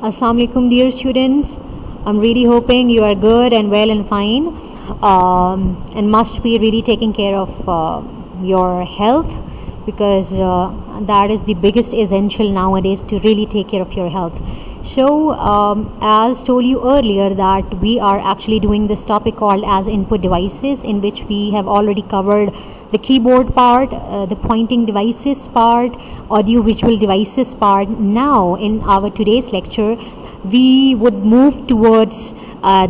Assalamu alaikum, dear students. I'm really hoping you are good and well and fine, and must be really taking care of your health, because that is the biggest essential nowadays, to really take care of your health. So as told you earlier, that we are actually doing this topic called as input devices, in which we have already covered the keyboard part, the pointing devices part, audio visual devices part. Now in our today's lecture, we would move towards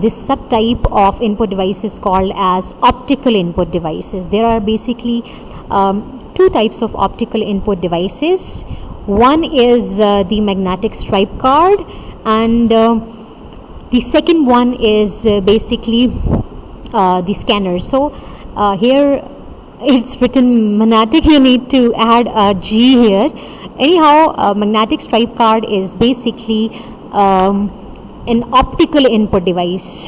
this subtype of input devices called as optical input devices. There are basically two types of optical input devices. One is the magnetic stripe card, and the second one is basically the scanner. So here it's written magnetic, you need to add a G here. Anyhow, magnetic stripe card is basically an optical input device.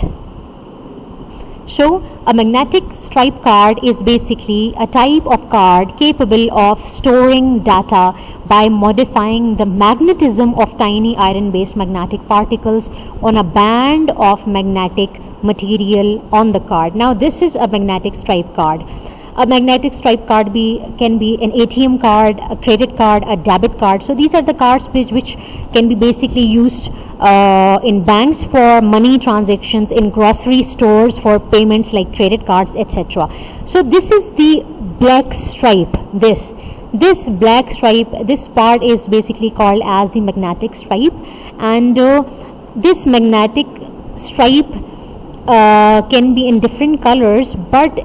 So a magnetic stripe card is basically a type of card capable of storing data by modifying the magnetism of tiny iron-based magnetic particles on a band of magnetic material on the card. Now this is a magnetic stripe card. A magnetic stripe card can be an ATM card, a credit card, a debit card. So these are the cards which can be basically used in banks for money transactions, in grocery stores for payments like credit cards, etc. So this is the black stripe. This black stripe, this part is basically called as the magnetic stripe, and this magnetic stripe can be in different colors, but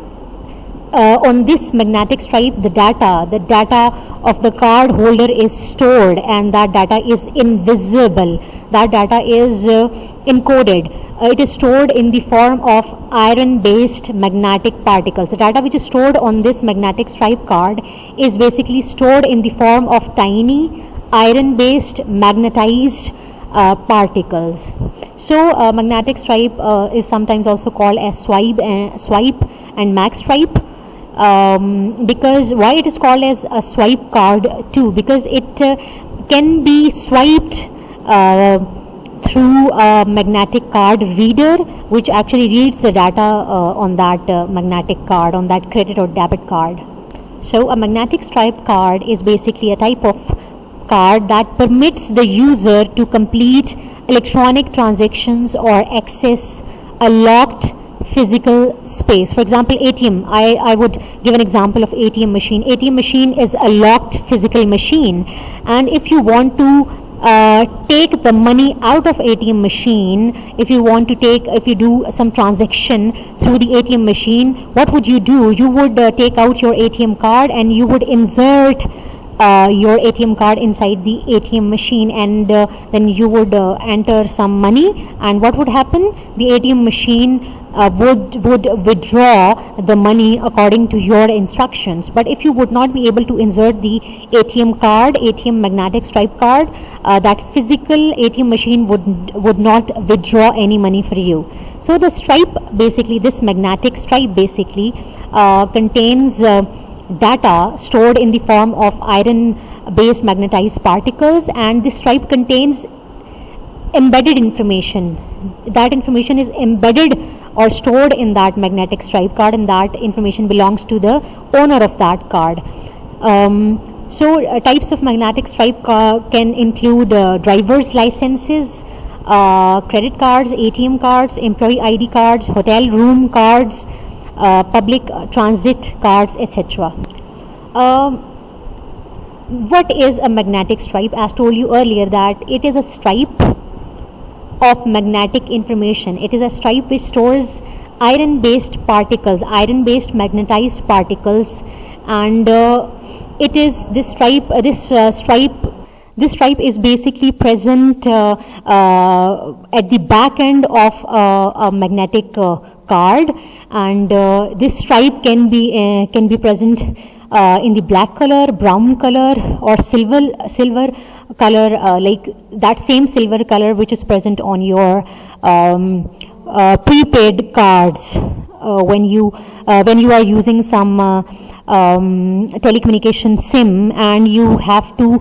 on this magnetic stripe, the data of the card holder is stored, and that data is invisible. That data is encoded. It is stored in the form of iron-based magnetic particles. The data which is stored on this magnetic stripe card is basically stored in the form of tiny iron-based magnetized particles. So magnetic stripe is sometimes also called as swipe and mag stripe. Because why it is called as a swipe card too, because it can be swiped through a magnetic card reader, which actually reads the data on that magnetic card, on that credit or debit card. So a magnetic stripe card is basically a type of card that permits the user to complete electronic transactions or access a locked physical space. For example, ATM. I would give an example of ATM machine. ATM machine is a locked physical machine, and if you want to take the money out of ATM machine, if you do some transaction through the ATM machine, what would you do? You would take out your ATM card and you would insert your ATM card inside the ATM machine, and then you would enter some money, and what would happen? The ATM machine would withdraw the money according to your instructions. But if you would not be able to insert the ATM magnetic stripe card, that physical ATM machine would not withdraw any money for you. So the stripe, basically this magnetic stripe basically contains data stored in the form of iron-based magnetized particles, and this stripe contains embedded information. That information is embedded or stored in that magnetic stripe card, and that information belongs to the owner of that card. So types of magnetic stripe can include driver's licenses, credit cards, ATM cards, employee ID cards, hotel room cards, public transit cards, etc. What is a magnetic stripe? As told you earlier, that it is a stripe of magnetic information. It is a stripe which stores iron-based particles, iron-based magnetized particles, and it is this stripe. This stripe is basically present at the back end of a magnetic card, and this stripe can be present in the black color, brown color, or silver color, like that same silver color which is present on your prepaid cards when you are using some telecommunication SIM and you have to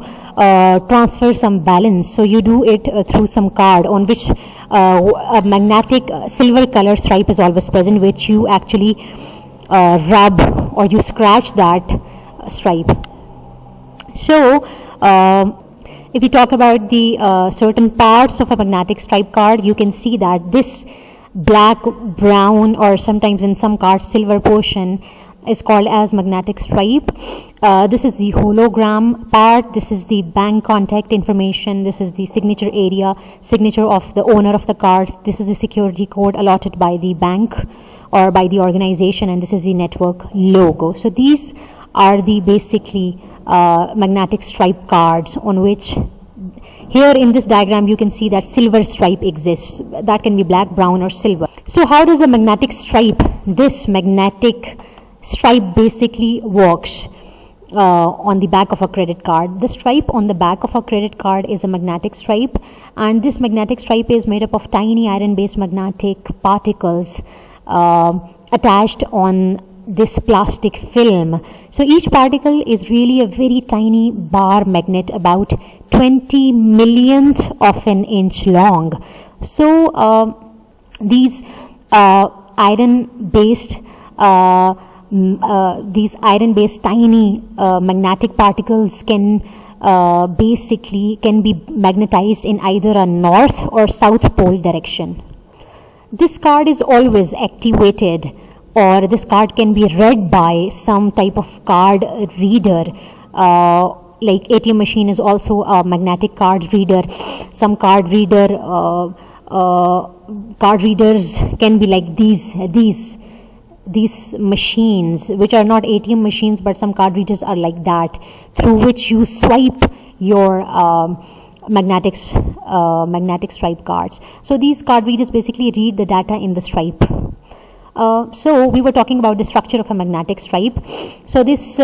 transfer some balance, so you do it through some card on which a magnetic silver color stripe is always present, which you actually rub or you scratch that stripe. So if you talk about the certain parts of a magnetic stripe card, you can see that this black, brown, or sometimes in some cards silver portion is called as magnetic stripe. This is the hologram part, this is the bank contact information, this is the signature area, signature of the owner of the cards, this is the security code allotted by the bank or by the organization, and this is the network logo. So these are the basically magnetic stripe cards on which here in this diagram you can see that silver stripe exists. That can be black, brown, or silver. So how does a magnetic stripe, this magnetic stripe basically works on the back of a credit card? The stripe on the back of a credit card is a magnetic stripe, and this magnetic stripe is made up of tiny iron-based magnetic particles attached on this plastic film. So each particle is really a very tiny bar magnet, about 20 millionth of an inch long. So these iron-based tiny magnetic particles can be magnetized in either a north or south pole direction. This card is always activated, or this card can be read by some type of card reader. Like ATM machine is also a magnetic card reader. Some card readers can be like these machines, which are not ATM machines, but some card readers are like that, through which you swipe your magnetic stripe cards. So these card readers basically read the data in the stripe. So we were talking about the structure of a magnetic stripe. So this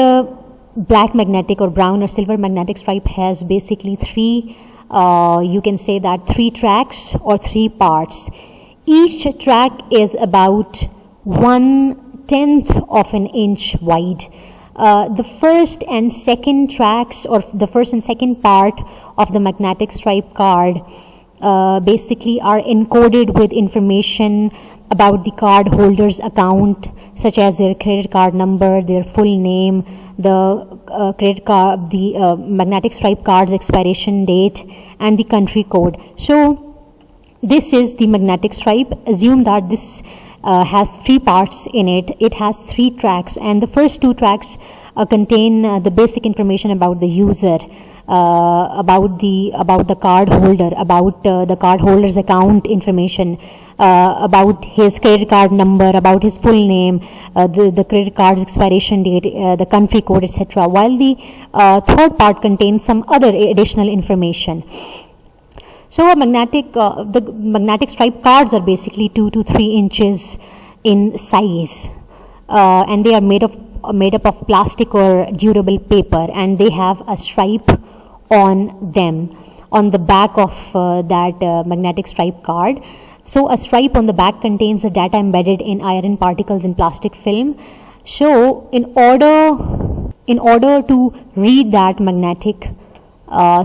black magnetic or brown or silver magnetic stripe has basically three, you can say that 3 tracks or 3 parts. Each track is about 1/10 of an inch wide. The first and second tracks, or the first and second part of the magnetic stripe card basically are encoded with information about the card holder's account, such as their credit card number, their full name, the credit card, the magnetic stripe card's expiration date, and the country code. So this is the magnetic stripe. Assume that this has 3 parts in it. It has 3 tracks, and the first 2 tracks contain the basic information about the user, about the card holder, about the card holder's account information, about his credit card number, about his full name, the credit card's expiration date, the country code, etc. While the third part contains some other additional information. So the magnetic stripe cards are basically 2 to 3 inches in size, and they are made up of plastic or durable paper, and they have a stripe on them, on the back of that magnetic stripe card. So a stripe on the back contains the data embedded in iron particles in plastic film. So in order to read that magnetic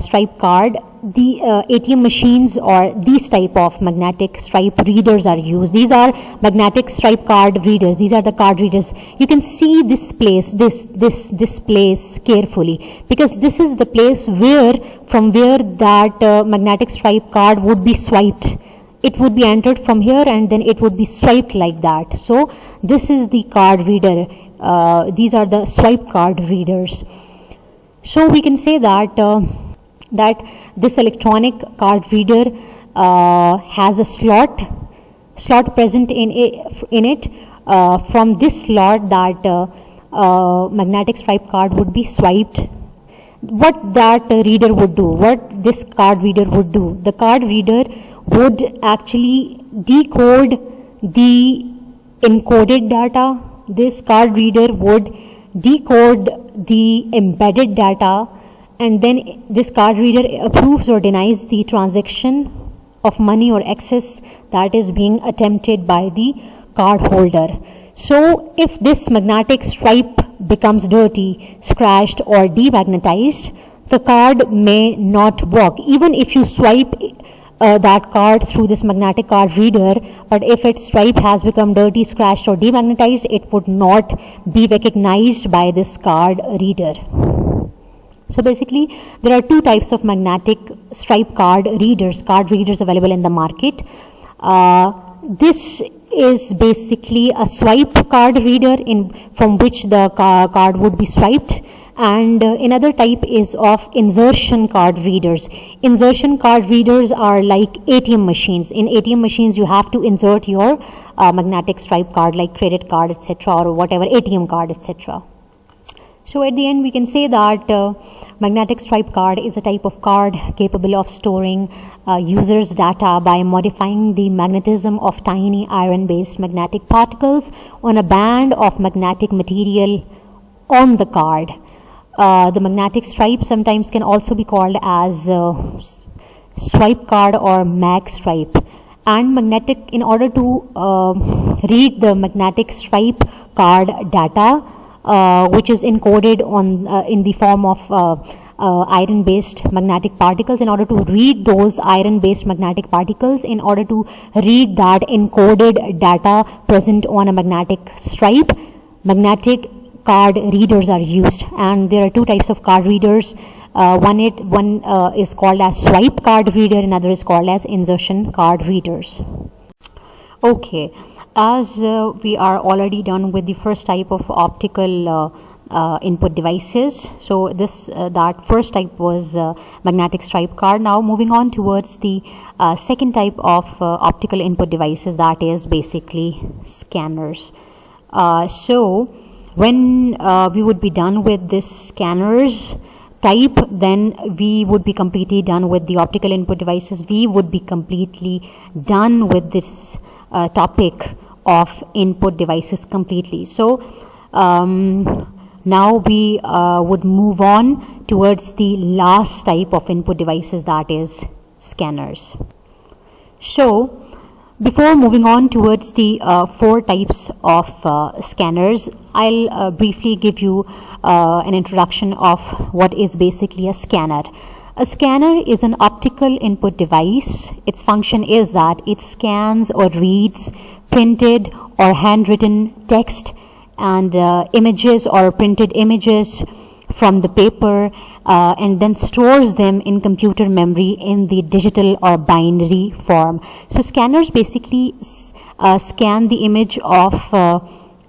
stripe card, the ATM machines or these type of magnetic stripe readers are used. These are magnetic stripe card readers. These are the card readers. You can see this place, this place carefully, because this is the place from where that magnetic stripe card would be swiped. It would be entered from here and then it would be swiped like that. So this is the card reader. These are the swipe card readers. So we can say that that this electronic card reader has a slot present in it. From this slot, that magnetic stripe card would be swiped. What that reader would do, what this card reader would do, the card reader would actually decode the encoded data. This card reader would decode the embedded data, and then this card reader approves or denies the transaction of money or excess that is being attempted by the card holder. So if this magnetic stripe becomes dirty, scratched or demagnetized, the card may not work. Even if you swipe that card through this magnetic card reader, but if its stripe has become dirty, scratched or demagnetized, it would not be recognized by this card reader. So basically, there are two types of magnetic stripe card readers available in the market. This is basically a swipe card reader from which the card would be swiped, and another type is of insertion card readers. Insertion card readers are like ATM machines. In ATM machines, you have to insert your magnetic stripe card like credit card, etc., or whatever ATM card, etc. So at the end, we can say that magnetic stripe card is a type of card capable of storing users' data by modifying the magnetism of tiny iron-based magnetic particles on a band of magnetic material on the card. The magnetic stripe sometimes can also be called as swipe card or mag stripe. And in order to read the magnetic stripe card data, which is encoded in the form of iron-based magnetic particles, in order to read those iron-based magnetic particles, in order to read that encoded data present on a magnetic stripe, magnetic card readers are used. And there are two types of card readers. One is called as swipe card reader, another is called as insertion card readers. Okay. As we are already done with the first type of optical input devices, so that first type was magnetic stripe card. Now moving on towards the second type of optical input devices, that is basically scanners. So when we would be done with this scanners type, then we would be completely done with the optical input devices. We would be completely done with this topic of input devices completely. So now we would move on towards the last type of input devices, that is scanners. So before moving on towards the four types of scanners, I'll briefly give you an introduction of what is basically a scanner. A scanner is an optical input device. Its function is that it scans or reads printed or handwritten text and images or printed images from the paper and then stores them in computer memory in the digital or binary form. So scanners basically scan the image of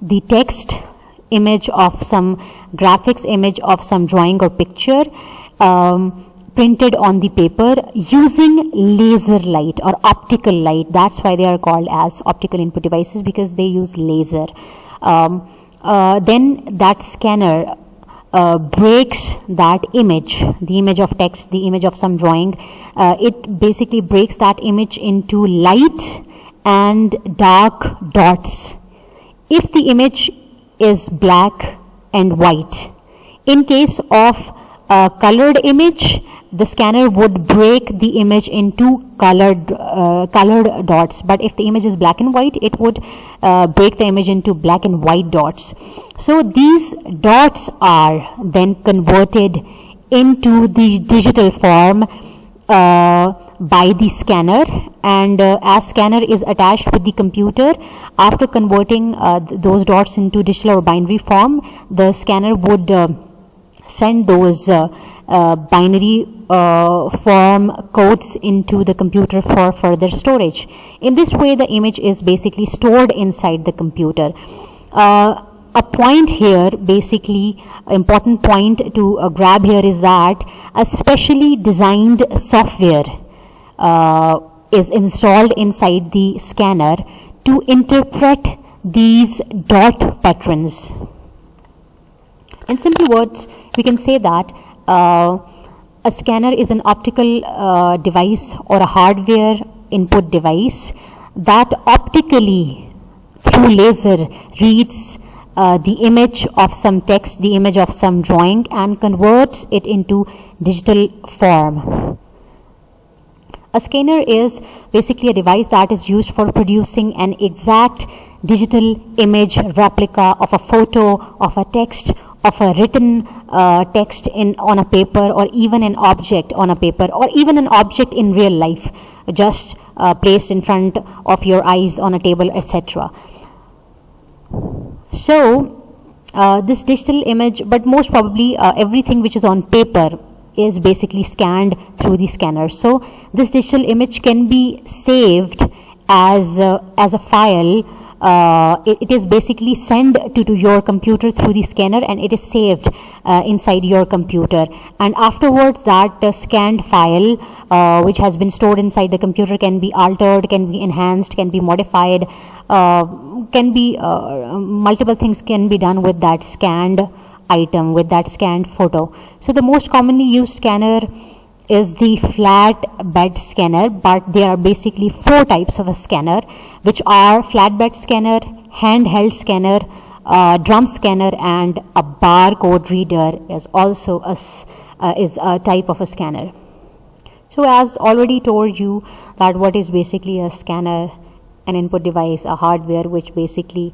the text, image of some graphics, image of some drawing or picture, printed on the paper using laser light or optical light. That's why they are called as optical input devices, because they use laser. Then that scanner breaks that image, the image of text, the image of some drawing. It basically breaks that image into light and dark dots. If the image is black and white, in case of a colored image, the scanner would break the image into colored dots. But if the image is black and white, it would break the image into black and white dots. So these dots are then converted into the digital form by the scanner, and as scanner is attached with the computer, after converting those dots into digital or binary form, the scanner would send those binary form codes into the computer for further storage. In this way, the image is basically stored inside the computer. A point here, basically important point to grab here, is that a specially designed software is installed inside the scanner to interpret these dot patterns. In simple words, we can say that a scanner is an optical device or a hardware input device that optically through laser reads the image of some text, the image of some drawing, and converts it into digital form. A scanner is basically a device that is used for producing an exact digital image replica of a photo, of a text, of a written text on a paper, or even an object on a paper, or even an object in real life, just placed in front of your eyes on a table, etc. So this digital image, but most probably everything which is on paper is basically scanned through the scanner. So this digital image can be saved as a file. It is basically sent to your computer through the scanner, and it is saved inside your computer, and afterwards that scanned file which has been stored inside the computer can be altered, can be enhanced, can be modified, can be multiple things can be done with that scanned item, with that scanned photo. So the most commonly used scanner is the flatbed scanner, but there are basically 4 types of a scanner, which are flatbed scanner, handheld scanner, drum scanner, and a barcode reader is also a type of a scanner. So as already told you that what is basically a scanner, an input device, a hardware which basically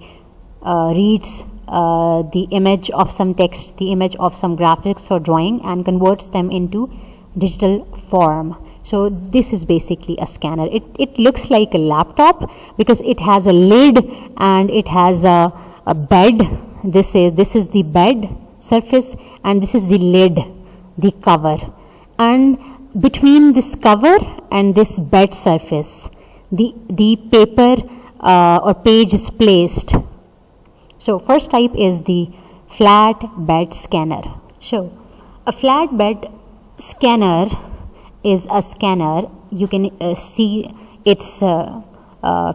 reads the image of some text, the image of some graphics or drawing, and converts them into digital form. So this is basically a scanner. It looks like a laptop because it has a lid and it has a bed. This is the bed surface, and this is the lid, the cover, and between this cover and this bed surface the paper or page is placed. So first type is the flat bed scanner. So a flat bed scanner is a scanner. You can see its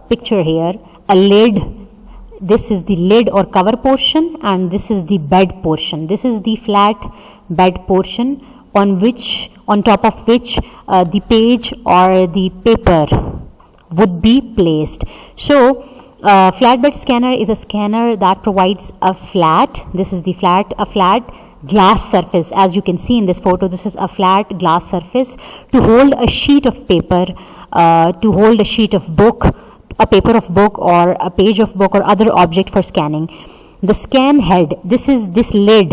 picture here. A lid, this is the lid or cover portion, and this is the bed portion. This is the flat bed portion on top of which the page or the paper would be placed. So flatbed scanner is a scanner that provides a flat glass surface. As you can see in this photo, this is a flat glass surface to hold a sheet of paper, to hold a sheet of book, a paper of book, or a page of book, or other object for scanning. The scan head, this lid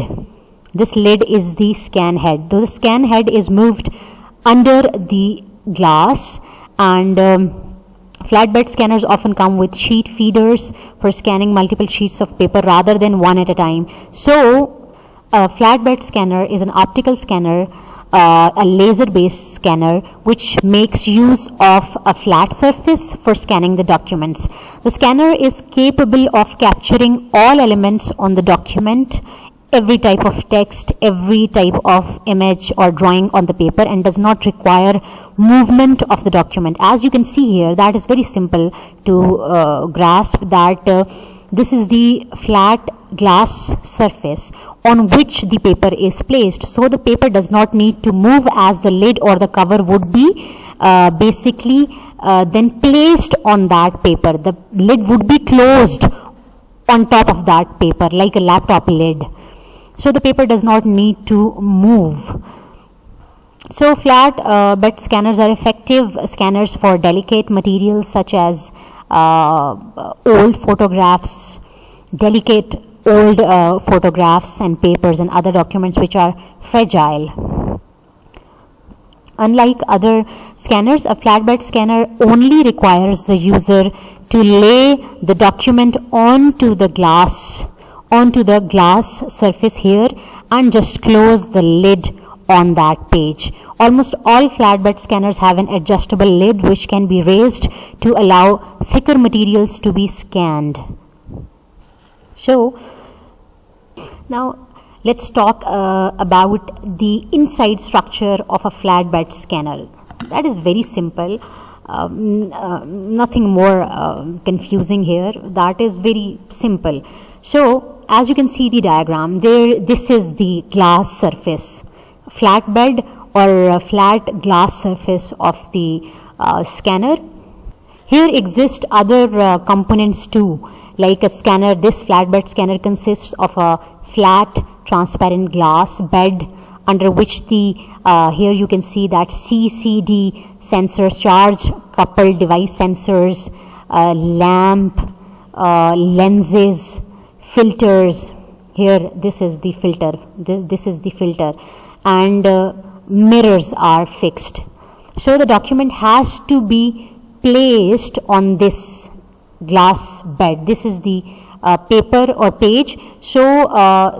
is the scan head. The scan head is moved under the glass, and flatbed scanners often come with sheet feeders for scanning multiple sheets of paper rather than one at a time. So a flatbed scanner is an optical scanner, a laser-based scanner, which makes use of a flat surface for scanning the documents. The scanner is capable of capturing all elements on the document, every type of text, every type of image or drawing on the paper, and does not require movement of the document. As you can see here, that is very simple to grasp that this is the flat glass surface on which the paper is placed. So the paper does not need to move, as the lid or the cover would be basically then placed on that paper. The lid would be closed on top of that paper like a laptop lid. So the paper does not need to move. So flat bed scanners are effective scanners for delicate materials such as old photographs, delicate old photographs and papers and other documents which are fragile. Unlike other scanners, a flatbed scanner only requires the user to lay the document onto the glass surface here and just close the lid on that page. Almost all flatbed scanners have an adjustable lid which can be raised to allow thicker materials to be scanned. So now let's talk about the inside structure of a flatbed scanner. That is very simple. Nothing more confusing here. That is very simple. So as you can see the diagram there, this is the glass surface, flatbed or a flat glass surface of the scanner. Here exist other components too, like a scanner. This flatbed scanner consists of a flat transparent glass bed under which the here you can see that CCD sensors, charge coupled device sensors, lamp, lenses, filters. Here this is the filter, this is the filter, and mirrors are fixed. So the document has to be placed on this glass bed. This is the paper or page. So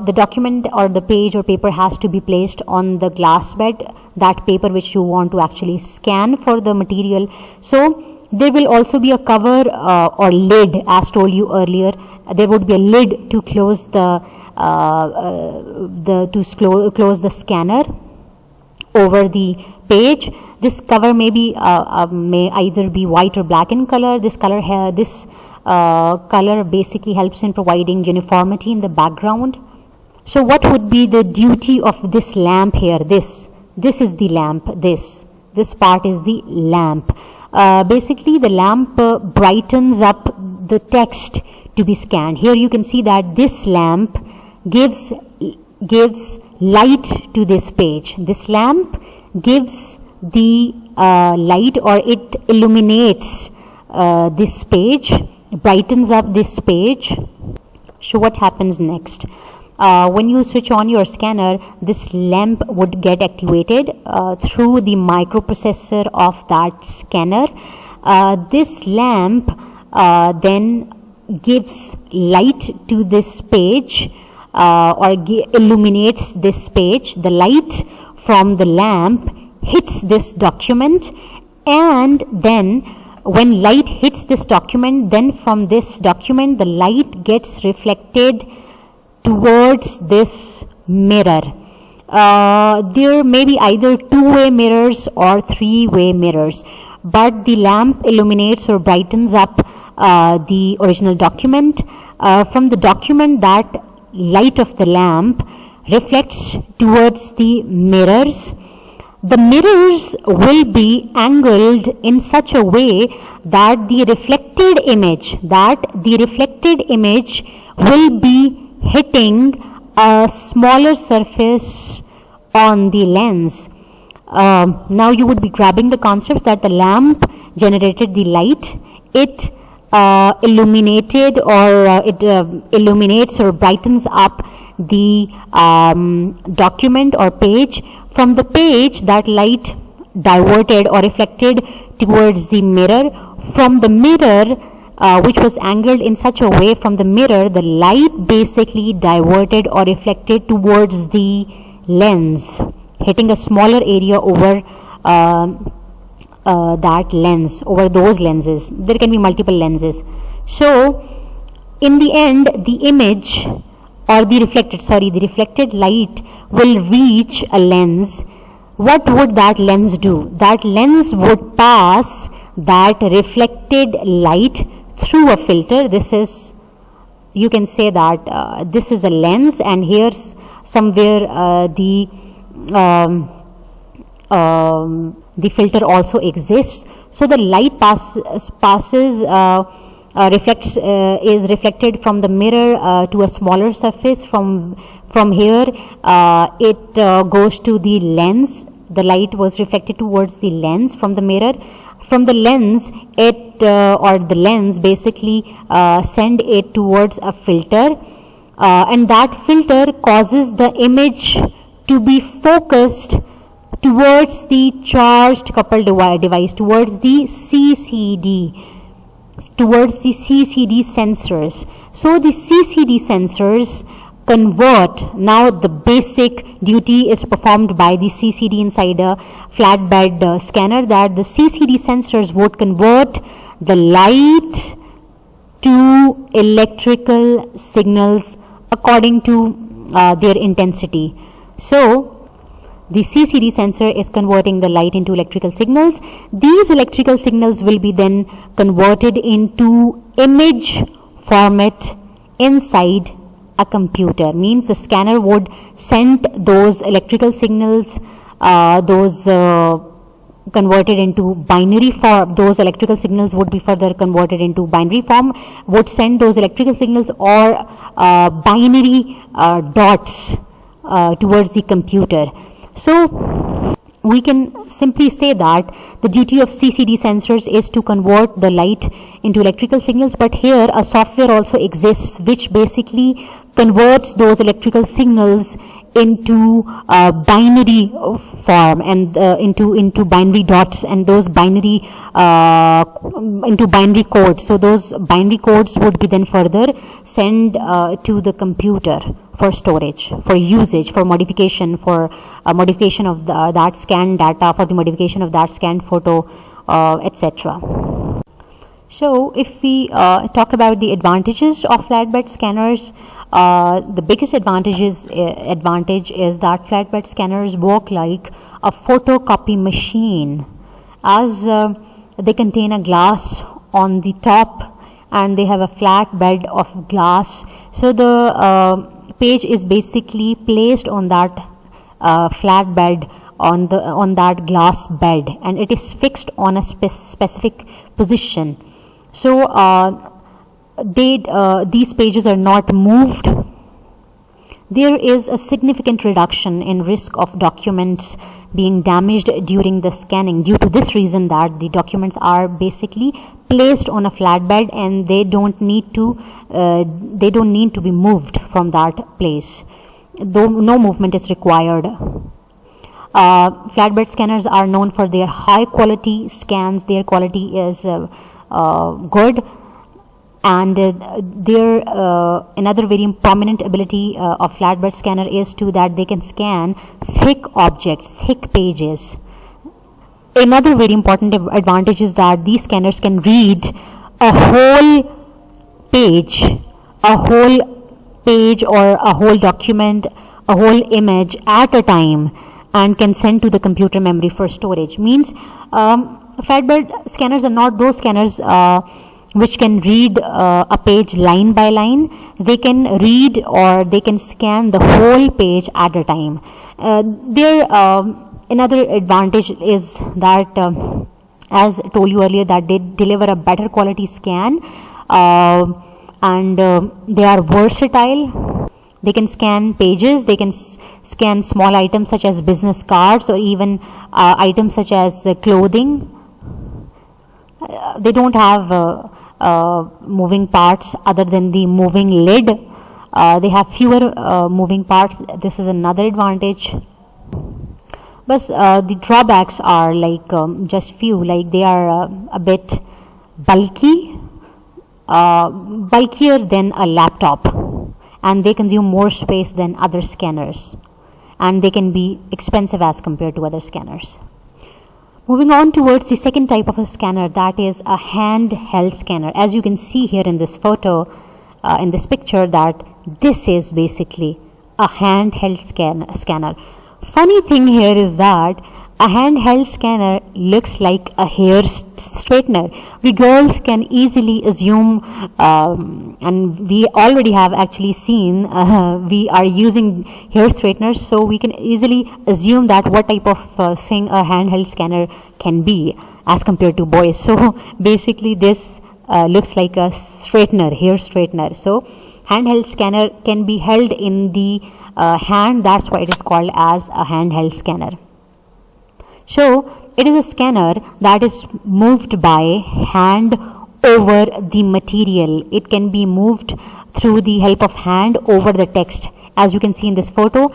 the document or the page or paper has to be placed on the glass bed, that paper which you want to actually scan for the material. So there will also be a cover or lid, as told you earlier. There would be a lid to close the close the scanner over the page. This cover may either be white or black in color. This color color basically helps in providing uniformity in the background. So what would be the duty of this lamp here? This is the lamp. This part is the lamp. Basically the lamp brightens up the text to be scanned. Here you can see that this lamp gives light to this page. This lamp gives the light, or it illuminates this page, brightens up this page. So what happens next? When you switch on your scanner, this lamp would get activated through the microprocessor of that scanner. This lamp then gives light to this page, or illuminates this page. The light from the lamp hits this document, and then when light hits this document, then from this document the light gets reflected towards this mirror. There may be either two-way mirrors or three-way mirrors, but the lamp illuminates or brightens up the original document. From the document, that light of the lamp reflects towards the mirrors. The mirrors will be angled in such a way that the reflected image will be hitting a smaller surface on the lens. Now you would be grabbing the concept that the lamp generated the light. It illuminated, or it illuminates or brightens up the document or page. From the page, that light diverted or reflected towards the mirror. From the mirror, which was angled in such a way, from the mirror the light basically diverted or reflected towards the lens, hitting a smaller area over that lens, over those lenses. There can be multiple lenses. So in the end, the image, or the reflected light will reach a lens. What would that lens do? That lens would pass that reflected light through a filter. This is, you can say that this is a lens, and here's somewhere the filter also exists. So the light is reflected from the mirror to a smaller surface. From here it goes to the lens. The light was reflected towards the lens from the mirror. From the lens, the lens basically send it towards a filter, and that filter causes the image to be focused towards the charged coupled device, towards the CCD sensors. So the CCD sensors convert. Now the basic duty is performed by the CCD inside a flatbed scanner, that the CCD sensors would convert the light to electrical signals according to their intensity. So the CCD sensor is converting the light into electrical signals. These electrical signals will be then converted into image format inside a computer. Means the scanner would send those electrical signals, converted into binary form. Those electrical signals would be further converted into binary form, would send those electrical signals or binary dots towards the computer. So we can simply say that the duty of CCD sensors is to convert the light into electrical signals, but here a software also exists which basically converts those electrical signals into binary form, and into binary dots, and those binary into binary codes. So those binary codes would be then further sent to the computer for storage, for usage, for modification, for modification of that scanned data, for the modification of that scanned photo, etc. So if we talk about the advantages of flatbed scanners, the biggest advantage is that flatbed scanners work like a photocopy machine, as they contain a glass on the top and they have a flat bed of glass. So the page is basically placed on that flat bed, on that glass bed, and it is fixed on a specific position. So these pages are not moved. There is a significant reduction in risk of documents being damaged during the scanning, due to this reason that the documents are basically placed on a flatbed and they don't need to be moved from that place, though no movement is required. Flatbed scanners are known for their high quality scans. Their quality is good, and their another very prominent ability of flatbed scanner is that they can scan thick objects, thick pages. Another very important advantage is that these scanners can read a whole page or a whole document, a whole image at a time, and can send to the computer memory for storage. Means flatbed scanners are not those scanners which can read a page line by line. They can read, or they can scan the whole page at a time. Another advantage is that, as I told you earlier, that they deliver a better quality scan, and they are versatile. They can scan pages, they can scan small items such as business cards, or even items such as clothing. They don't have moving parts other than the moving lid. They have fewer moving parts. This is another advantage. But the drawbacks are like just few, like they are a bit bulky, bulkier than a laptop, and they consume more space than other scanners, and they can be expensive as compared to other scanners. Moving on towards the second type of a scanner, that is a handheld scanner. As you can see here in this photo, in this picture, that this is basically a handheld scanner. Funny thing here is that a handheld scanner looks like a hair straightener. We girls can easily assume, and we already have actually seen, we are using hair straighteners, so we can easily assume that what type of thing a handheld scanner can be as compared to boys. So basically this looks like a straightener, hair straightener. So handheld scanner can be held in the hand. That's why it is called as a handheld scanner. So it is a scanner that is moved by hand over the material. It can be moved through the help of hand over the text. As you can see in this photo,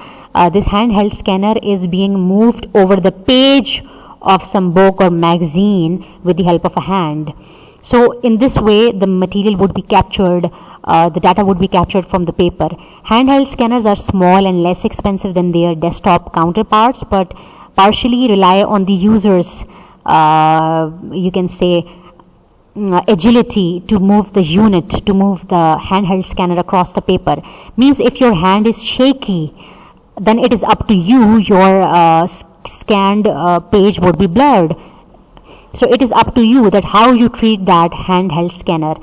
this handheld scanner is being moved over the page of some book or magazine with the help of a hand. So in this way, the material would be captured, the data would be captured from the paper. Handheld scanners are small and less expensive than their desktop counterparts, but partially rely on the user's, you can say, agility to move the unit, to move the handheld scanner across the paper. Means if your hand is shaky, then it is up to you, your scanned page would be blurred. So it is up to you that how you treat that handheld scanner.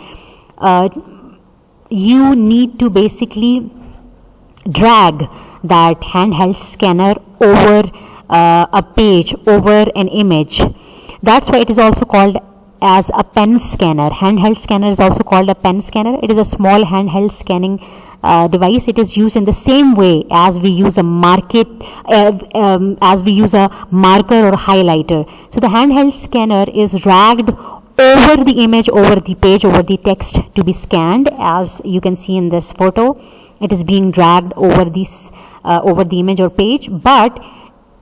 You need to basically drag that handheld scanner over a page, over an image. That's why it is also called as a pen scanner. Handheld scanner is also called a pen scanner. It is a small handheld scanning device. It is used in the same way as we use a marker or highlighter. So the handheld scanner is dragged over the image, over the page, over the text to be scanned. As you can see in this photo, it is being dragged over this over the image or page, but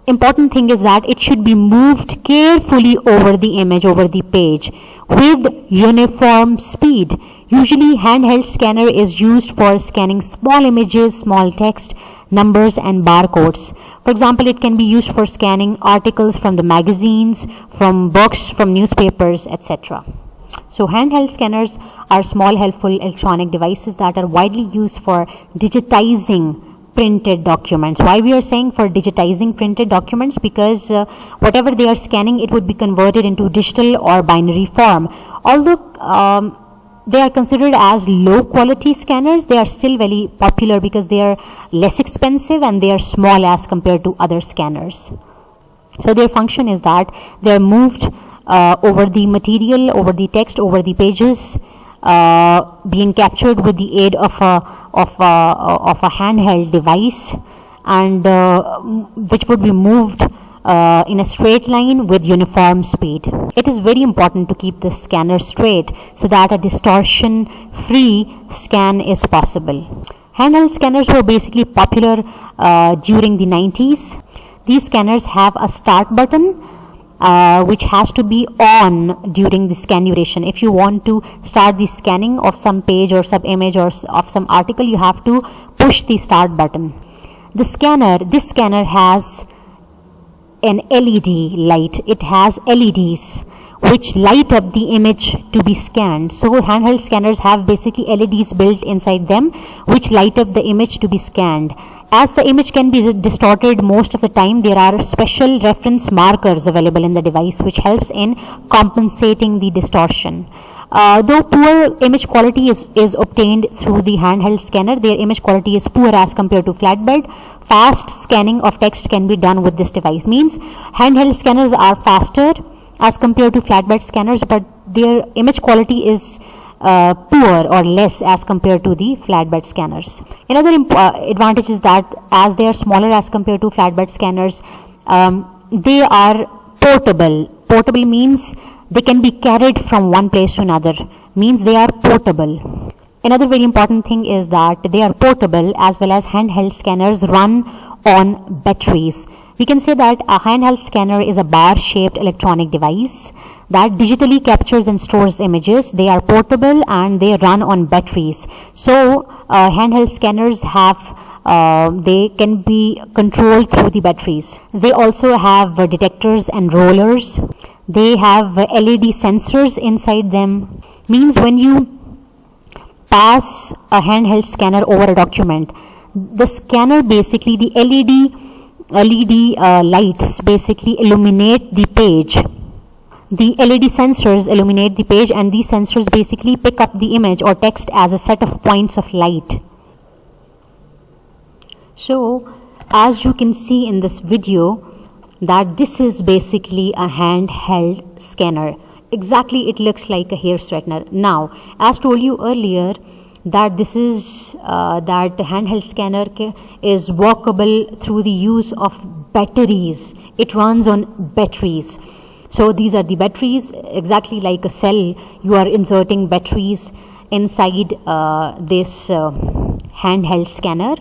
important thing is that it should be moved carefully over the image, over the page, with uniform speed. Usually handheld scanner is used for scanning small images, small text, numbers and barcodes. For example, it can be used for scanning articles from the magazines, from books, from newspapers, etc. So handheld scanners are small helpful electronic devices that are widely used for digitizing printed documents. Why we are saying for digitizing printed documents? Because whatever they are scanning, it would be converted into digital or binary form. Although they are considered as low quality scanners, they are still very popular because they are less expensive and they are small as compared to other scanners. So their function is that they are moved over the material, over the text, over the pages, being captured with the aid of a handheld device, and which would be moved in a straight line with uniform speed. It is very important to keep the scanner straight so that a distortion-free scan is possible. Handheld scanners were basically popular during the 90s. These scanners have a start button which has to be on during the scan duration. If you want to start the scanning of some page or sub image or of some article, you have to push the start button. This scanner has an LED light. It has LEDs which light up the image to be scanned. So handheld scanners have basically LEDs built inside them which light up the image to be scanned. As the image can be distorted most of the time, there are special reference markers available in the device which helps in compensating the distortion. Though poor image quality is obtained through the handheld scanner, their image quality is poor as compared to flatbed. Fast scanning of text can be done with this device. Means handheld scanners are faster as compared to flatbed scanners, but their image quality is poor or less as compared to the flatbed scanners. Another advantage is that as they are smaller as compared to flatbed scanners, they are portable. Portable means they can be carried from one place to another, means they are portable. Another very important thing is that they are portable, as well as handheld scanners run on batteries. We can say that a handheld scanner is a bar-shaped electronic device that digitally captures and stores images. They are portable and they run on batteries. So handheld scanners they can be controlled through the batteries. They also have detectors and rollers. They have LED sensors inside them. Means when you pass a handheld scanner over a document, the scanner basically, the LED lights basically illuminate the page. The LED sensors illuminate the page, and these sensors basically pick up the image or text as a set of points of light. So as you can see in this video, that this is basically a handheld scanner. Exactly, it looks like a hair straightener. Now, as told you earlier, that this is that handheld scanner is workable through the use of batteries. It runs on batteries. So these are the batteries, exactly like a cell. You are inserting batteries inside this handheld scanner.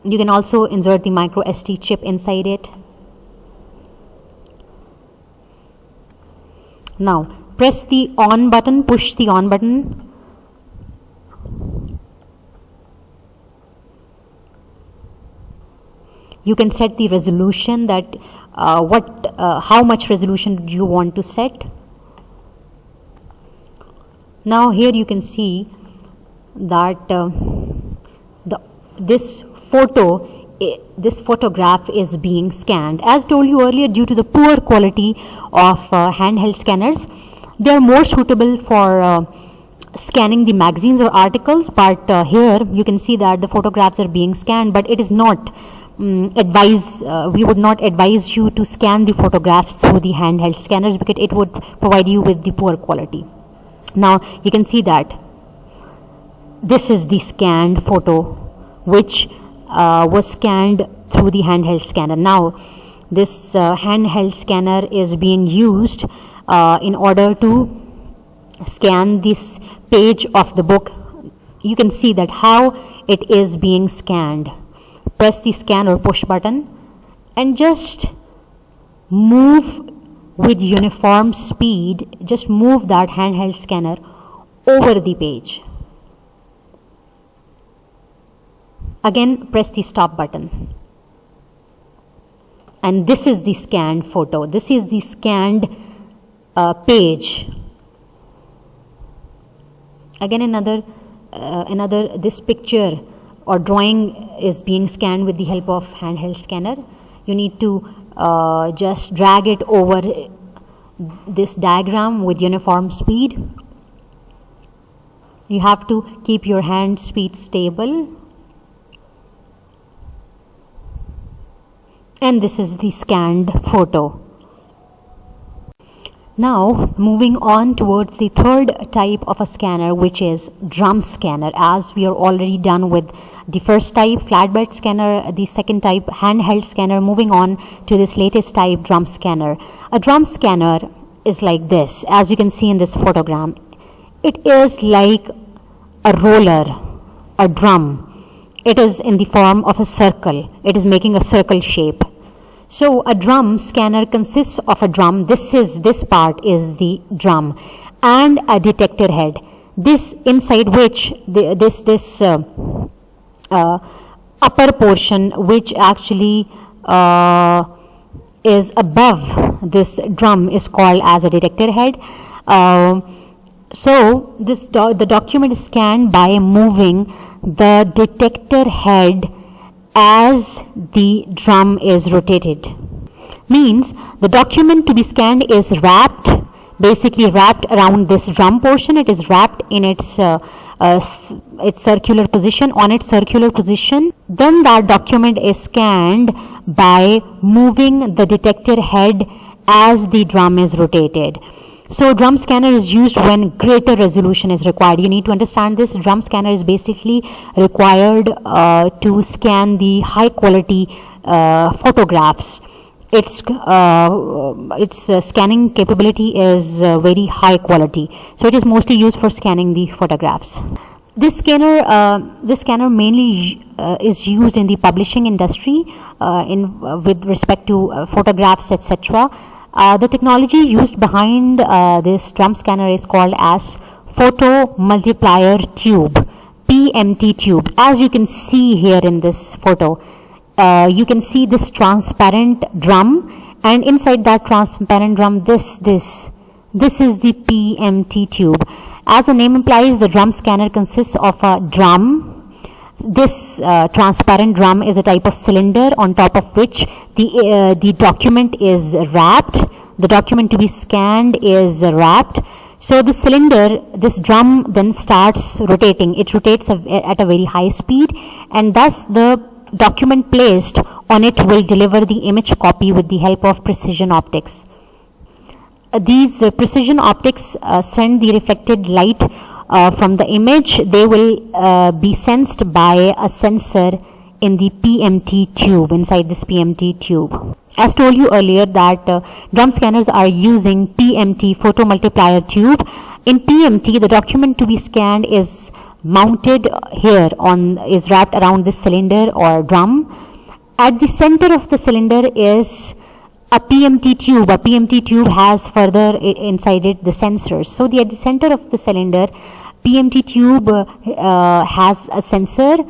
You can also insert the micro SD chip inside it. Now press the on button, push the on button. You can set the resolution, that how much resolution do you want to set. Now here you can see that this photograph is being scanned. As told you earlier, due to the poor quality of handheld scanners, they are more suitable for scanning the magazines or articles, but here you can see that the photographs are being scanned, but it is not we would not advise you to scan the photographs through the handheld scanners, because it would provide you with the poor quality. Now you can see that this is the scanned photo which was scanned through the handheld scanner. Now this handheld scanner is being used in order to scan this page of the book. You can see that how it is being scanned. Press the scan or push button and just move with uniform speed, just move that handheld scanner over the page. Again, press the stop button. And this is the scanned photo. This is the scanned page. Again, another this picture or drawing is being scanned with the help of handheld scanner. You need to just drag it over this diagram with uniform speed. You have to keep your hand speed stable. And this is the scanned photo. Now moving on towards the third type of a scanner, which is drum scanner. As we are already done with the first type, flatbed scanner, the second type, handheld scanner, moving on to this latest type, drum scanner. A drum scanner is like this, as you can see in this photogram. It is like a roller, a drum. It is in the form of a circle. It is making a circle shape. So a drum scanner consists of a drum. This part is the drum, and a detector head. This inside which this upper portion, which actually is above this drum, is called as a detector head. So the document is scanned by moving the detector head as the drum is rotated. Means the document to be scanned is basically wrapped around this drum portion. It is wrapped in its circular position, on its circular position. Then that document is scanned by moving the detector head as the drum is rotated. So drum scanner is used when greater resolution is required. You need to understand this. Drum scanner is basically required to scan the high quality photographs. Its scanning capability is very high quality. So it is mostly used for scanning the photographs. This scanner mainly is used in the publishing industry with respect to photographs, etc. The technology used behind this drum scanner is called as photo multiplier tube, PMT tube. As you can see here in this photo, you can see this transparent drum, and inside that transparent drum, this is the PMT tube. As the name implies, the drum scanner consists of a drum. This transparent drum is a type of cylinder on top of which the document is wrapped. The document to be scanned is wrapped. So the cylinder, this drum, then starts rotating. It rotates at a very high speed, and thus the document placed on it will deliver the image copy with the help of precision optics. These precision optics send the reflected light from the image. They will be sensed by a sensor in the PMT tube, inside this PMT tube. As told you earlier that drum scanners are using PMT, photo multiplier tube. In PMT, the document to be scanned is mounted here is wrapped around this cylinder or drum. At the center of the cylinder is a PMT tube. A PMT tube has further inside it the sensors. So at the center of the cylinder, PMT tube has a sensor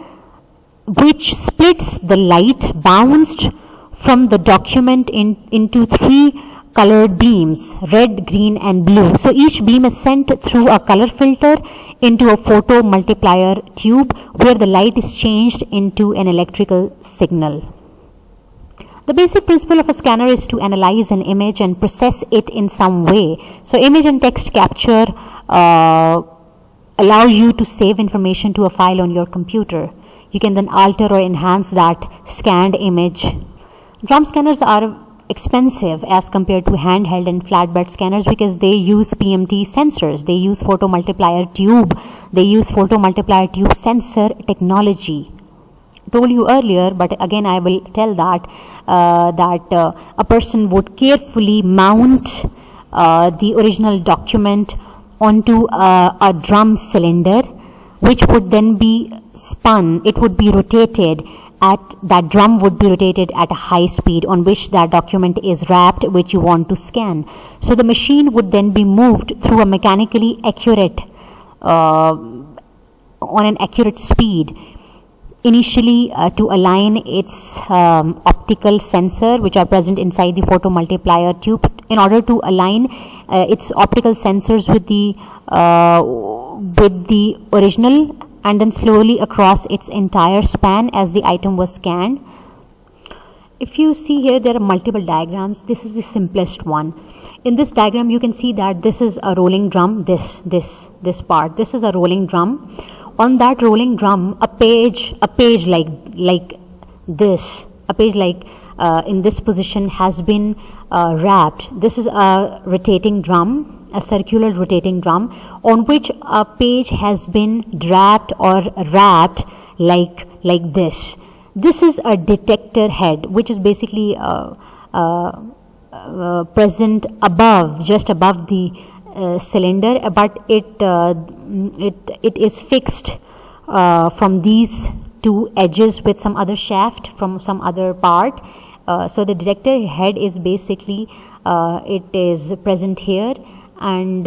which splits the light bounced from the document into three colored beams, red, green and blue. So each beam is sent through a color filter into a photo multiplier tube where the light is changed into an electrical signal. The basic principle of a scanner is to analyze an image and process it in some way. So image and text capture allow you to save information to a file on your computer. you can then alter or enhance that scanned image. Drum scanners are expensive as compared to handheld and flatbed scanners because they use PMT sensors, they use photomultiplier tube, they use photomultiplier tube sensor technology. Told you earlier, but again I will tell that a person would carefully mount the original document onto a drum cylinder, which would then be spun. It would be rotated that drum would be rotated at a high speed on which that document is wrapped, which you want to scan. So the machine would then be moved through a mechanically accurate on an accurate speed, initially to align its optical sensor which are present inside the photomultiplier tube, in order to align its optical sensors with the original, and then slowly across its entire span as the item was scanned. If you see here, there are multiple diagrams. This is the simplest one. In this diagram you can see that this is a rolling drum. This part, this is a rolling drum. On that rolling drum, a page like this, in this position has been wrapped. This is a rotating drum, a circular rotating drum, on which a page has been draped or wrapped like this. This is a detector head, which is basically present just above the cylinder, but it is fixed from these two edges with some other shaft from some other part. So the detector head is basically it is present here, and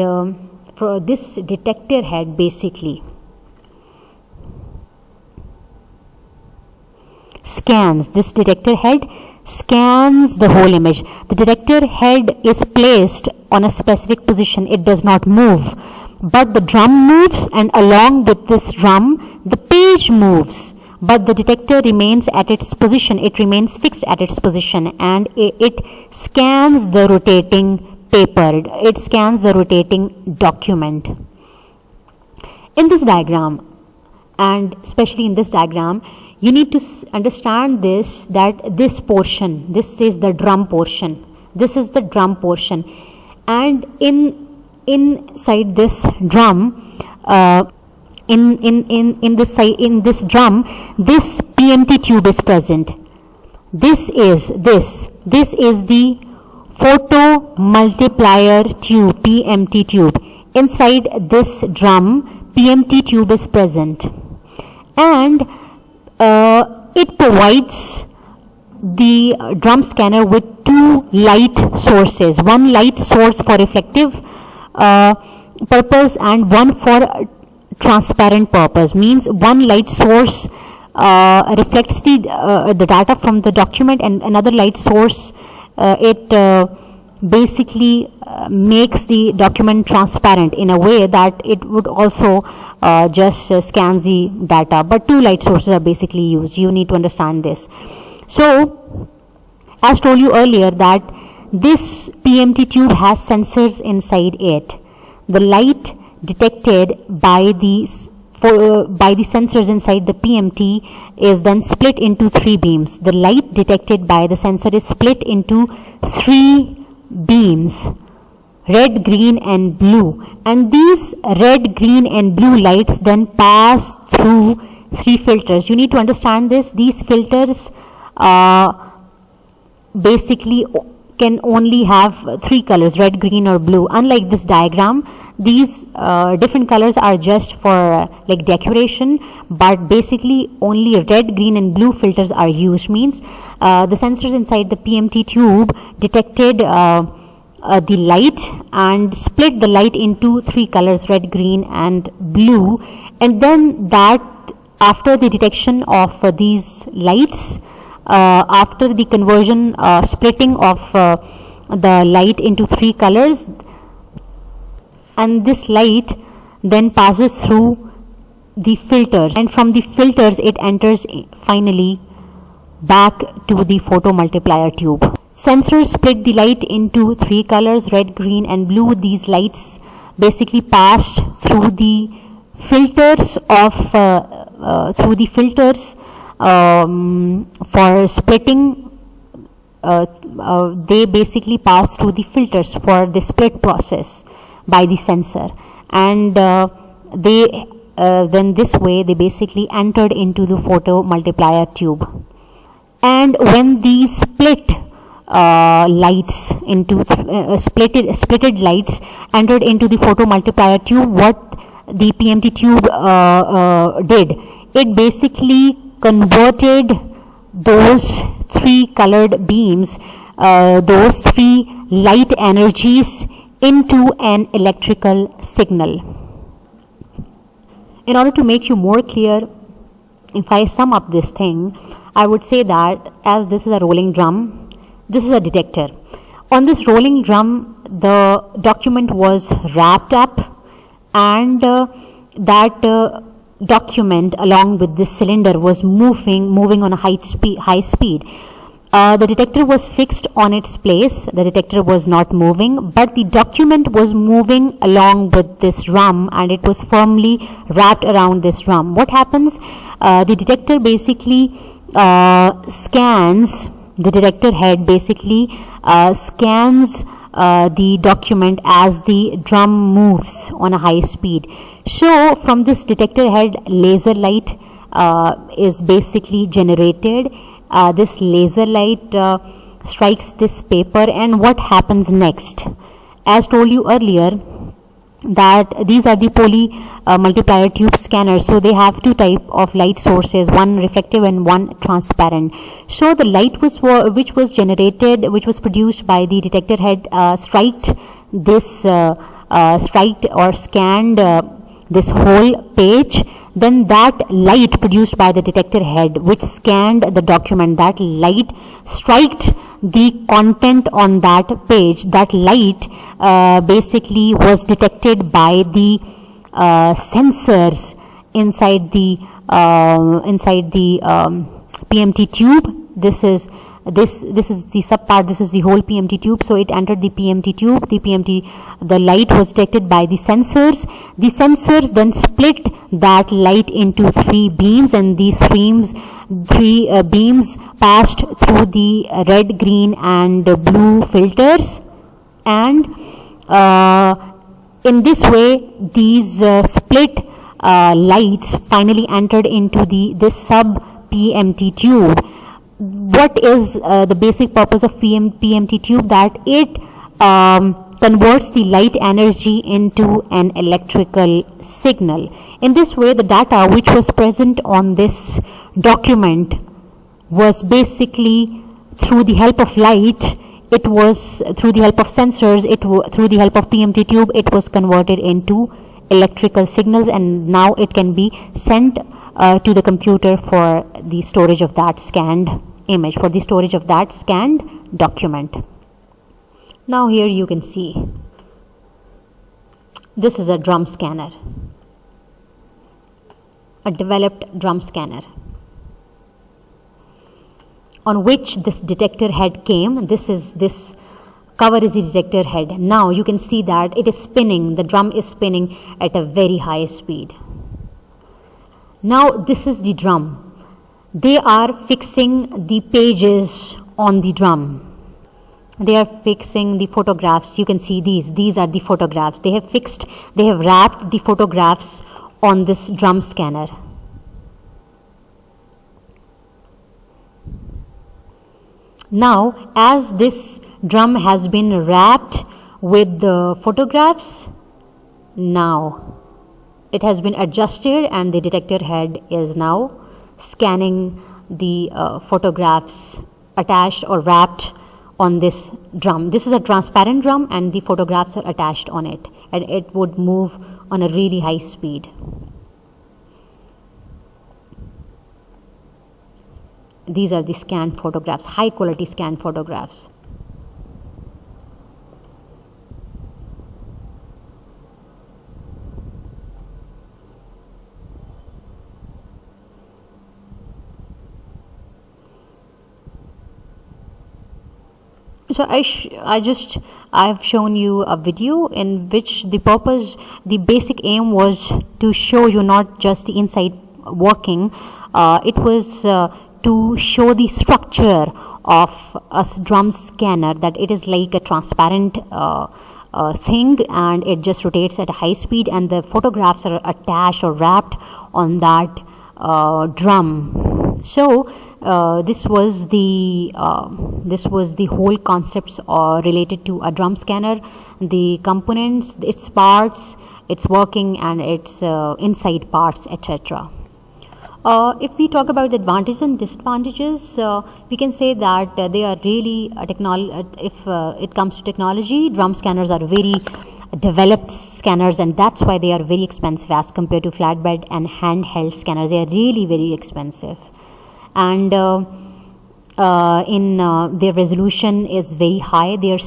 for this detector head basically scans, this detector head scans the whole image. The detector head is placed on a specific position. It does not move, but the drum moves, and along with this drum the page moves, but the detector remains at its position. It remains fixed at its position, and it scans the rotating paper, it scans the rotating document. In this diagram, and especially in this diagram, you need to understand this, that this portion, this is the drum portion, this is the drum portion, and inside this drum, in this drum, this PMT tube is present. This is the photomultiplier tube, PMT tube. Inside this drum, PMT tube is present, and it provides the drum scanner with two light sources, one light source for reflective purpose and one for transparent purpose. Means one light source reflects the data from the document, and another light source basically makes the document transparent in a way that it would also just scan the data, but two light sources are basically used. You need to understand this. So as told you earlier, that this PMT tube has sensors inside it. The light detected by the sensors inside the PMT is then split into three beams. The light detected by the sensor is split into three beams: red, green and blue, and these red, green and blue lights then pass through three filters. You need to understand this. These filters basically can only have three colors: red, green or blue. Unlike this diagram, these different colors are just for like decoration, but basically only red, green and blue filters are used. Means the sensors inside the PMT tube detected the light and split the light into three colors: red, green and blue, and then that after the detection of these lights, after the conversion splitting of the light into three colors, and this light then passes through the filters, and from the filters it enters finally back to the photomultiplier tube. Sensors split the light into three colors: red, green and blue. These lights basically passed through the filters of through the filters for splitting. They basically pass through the filters for the split process by the sensor, and they then this way they basically entered into the photo multiplier tube. And when these split lights into splitted lights entered into the photo multiplier tube, what the PMT tube did, it basically converted those three colored beams, those three light energies, into an electrical signal. In order to make you more clear, if I sum up this thing, I would say that as this is a rolling drum, this is a detector. On this rolling drum, the document was wrapped up, and that document along with this cylinder was moving on a high speed. The detector was fixed on its place. The detector was not moving, but the document was moving along with this drum, and it was firmly wrapped around this drum. What happens? The detector basically scans, the detector head basically scans the document as the drum moves on a high speed. So from this detector head, laser light is basically generated. This laser light strikes this paper, and what happens next? As told you earlier, that these are the poly multiplier tube scanners, so they have two type of light sources, one reflective and one transparent. So the light which was generated, which was produced by the detector head, striked or scanned this whole page. Then that light produced by the detector head, which scanned the document, that light striked the content on that page. That light basically was detected by the sensors inside the PMT tube. This is the sub part. This is the whole PMT tube. So it entered the PMT tube. The light was detected by the sensors. The sensors then split that light into three beams, and these three beams passed through the red, green, and blue filters. And in this way, these split lights finally entered into this sub PMT tube. What is the basic purpose of PMT tube? That it converts the light energy into an electrical signal. In this way, the data which was present on this document was basically, through the help of light, it was through the help of sensors, through the help of PMT tube, it was converted into electrical signals, and now it can be sent to the computer for the storage of that scanned image, for the storage of that scanned document. Now here you can see, this is a drum scanner, a developed drum scanner, on which this detector head came. This cover is the detector head. Now you can see that it is spinning, the drum is spinning at a very high speed. Now this is the drum. They are fixing the pages on the drum. They are fixing the photographs. You can see these are the photographs. They have wrapped the photographs on this drum scanner. Now, as this drum has been wrapped with the photographs, now it has been adjusted, and the detector head is now scanning the photographs attached or wrapped on this drum. This is a transparent drum, and the photographs are attached on it, and it would move on a really high speed. These are the scanned photographs, high quality scanned photographs. So I've shown you a video in which the basic aim was to show you not just the inside working. It was to show the structure of a drum scanner, that it is like a transparent thing, and it just rotates at a high speed, and the photographs are attached or wrapped on that drum. So this was the whole concepts related to a drum scanner, the components, its parts, its working, and its inside parts, etc. If we talk about the advantages and disadvantages, we can say that they are really if it comes to technology, drum scanners are very developed scanners, and that's why they are very expensive as compared to flatbed and handheld scanners. They are really very expensive, and their resolution is very high. Their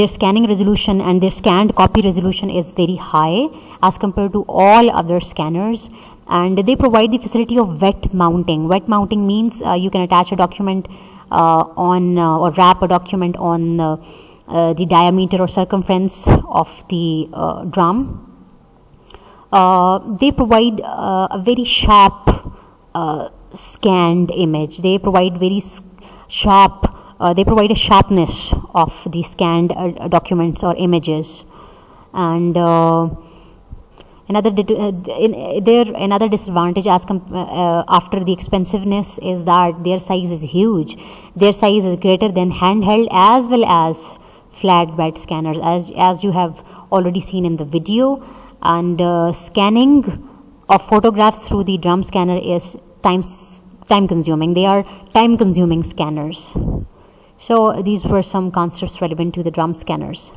scanning resolution and their scanned copy resolution is very high as compared to all other scanners, and they provide the facility of wet mounting. Wet mounting means you can attach a document or wrap a document on the diameter or circumference of the drum. They provide a very sharp scanned image. They provide very sharp they provide a sharpness of the scanned documents or images. And another disadvantage after the expensiveness is that their size is huge. Their size is greater than handheld as well as flatbed scanners, as you have already seen in the video. And scanning of photographs through the drum scanner is time consuming. They are time consuming scanners. So these were some concepts relevant to the drum scanners.